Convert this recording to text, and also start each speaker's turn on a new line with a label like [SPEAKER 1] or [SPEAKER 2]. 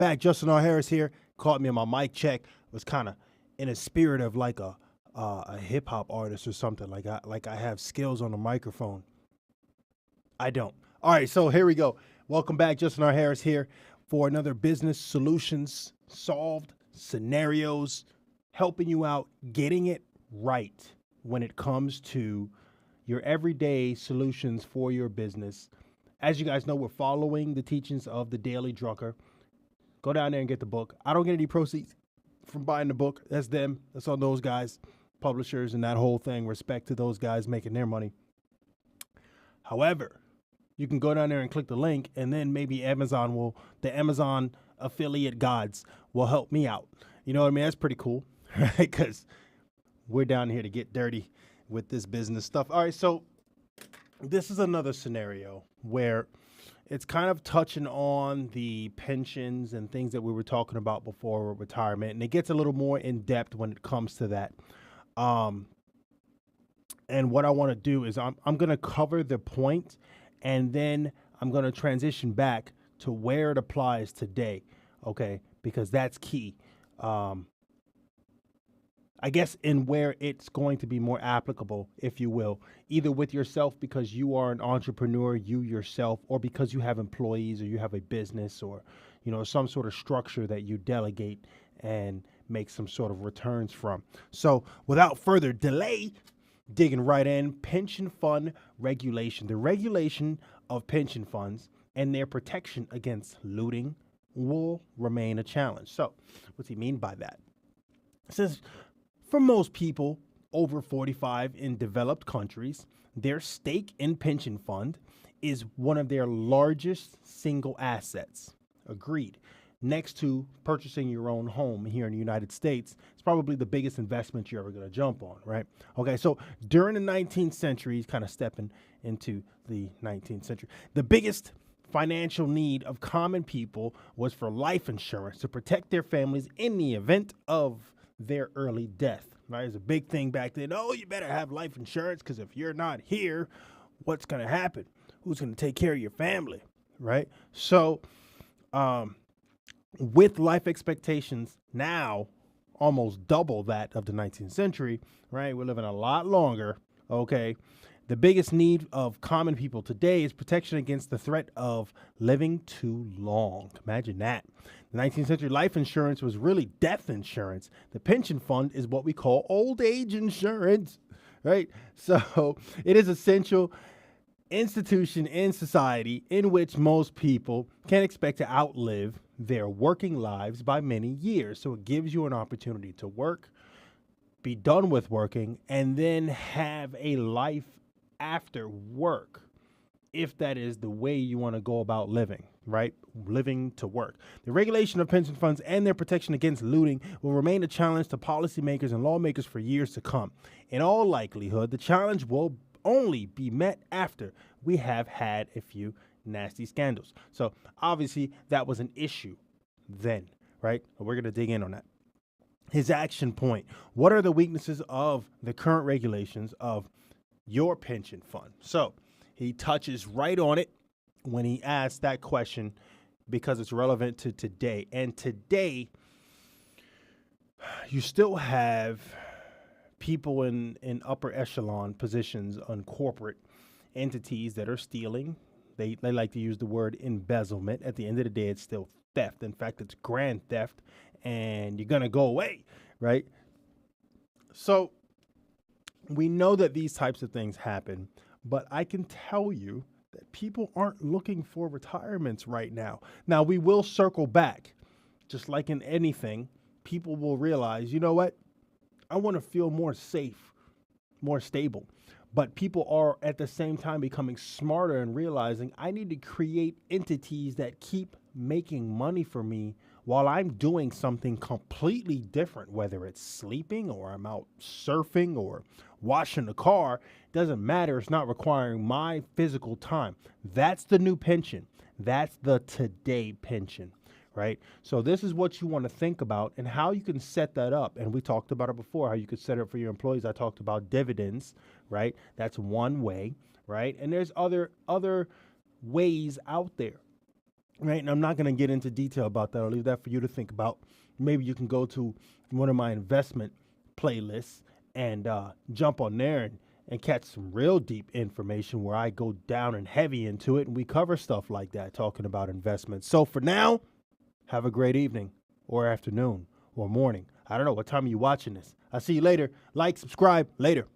[SPEAKER 1] Back, Justin R. Harris here. Caught me on my mic check. Was kind of in a spirit of like a hip hop artist or something. Like I have skills on the microphone. I don't. All right, so here we go. Welcome back, Justin R. Harris here for another business solutions solved scenarios, helping you out, getting it right when it comes to your everyday solutions for your business. As you guys know, we're following the teachings of the Daily Drunker. Go down there and get the book. I don't get any proceeds from buying the book. That's them. That's on those guys, publishers, and that whole thing. Respect to those guys making their money. However, you can go down there and click the link, and then maybe the Amazon affiliate gods will help me out. You know what I mean? That's pretty cool, right? Because we're down here to get dirty with this business stuff. All right, so this is another scenario where it's kind of touching on the pensions and things that we were talking about before with retirement, and it gets a little more in depth when it comes to that. And what I want to do is I'm going to cover the point, and then I'm going to transition back to where it applies today, okay? Because that's key. I guess in where it's going to be more applicable, if you will, either with yourself because you are an entrepreneur, you yourself, or because you have employees or you have a business or, you know, some sort of structure that you delegate and make some sort of returns from. So without further delay, digging right in, pension fund regulation. The regulation of pension funds and their protection against looting will remain a challenge. So what's he mean by that? It says, for most people over 45 in developed countries, their stake in pension fund is one of their largest single assets. Agreed. Next to purchasing your own home here in the United States, it's probably the biggest investment you're ever going to jump on, right? Okay, so during the 19th century, kind of stepping into the 19th century, the biggest financial need of common people was for life insurance to protect their families in the event of their early death, right? It's a big thing back then. Oh, you better have life insurance because if you're not here, what's going to happen? Who's going to take care of your family, right? So with life expectations now almost double that of the 19th century, right? We're living a lot longer, okay? The biggest need of common people today is protection against the threat of living too long. Imagine that. The 19th century life insurance was really death insurance. The pension fund is what we call old age insurance, right? So it is essential institution in society in which most people can expect to outlive their working lives by many years. So it gives you an opportunity to work, be done with working, and then have a life after work, if that is the way you want to go about living, right? Living to work. The regulation of pension funds and their protection against looting will remain a challenge to policymakers and lawmakers for years to come. In all likelihood, the challenge will only be met after we have had a few nasty scandals. So obviously that was an issue then, right? We're going to dig in on that. His action point. What are the weaknesses of the current regulations of your pension fund? So he touches right on it when he asks that question because it's relevant to today. And today, you still have people in upper echelon positions on corporate entities that are stealing. They like to use the word embezzlement. At the end of the day, it's still theft. In fact, it's grand theft, and you're going to go away, right? So we know that these types of things happen, but I can tell you that people aren't looking for retirements right now. Now, we will circle back. Just like in anything, people will realize, you know what? I want to feel more safe, more stable. But people are at the same time becoming smarter and realizing I need to create entities that keep making money for me while I'm doing something completely different, whether it's sleeping or I'm out surfing or washing the car. Doesn't matter. It's not requiring my physical time. That's the new pension. That's the today pension, right? So this is what you want to think about and how you can set that up. And we talked about it before, how you could set it up for your employees. I talked about dividends, right? That's one way, right? And there's other ways out there. right? And I'm not going to get into detail about that. I'll leave that for you to think about. Maybe you can go to one of my investment playlists and jump on there and catch some real deep information where I go down and heavy into it, and we cover stuff like that, talking about investments. So for now, have a great evening or afternoon or morning. I don't know what time are you watching this. I'll see you later. Like, subscribe, later.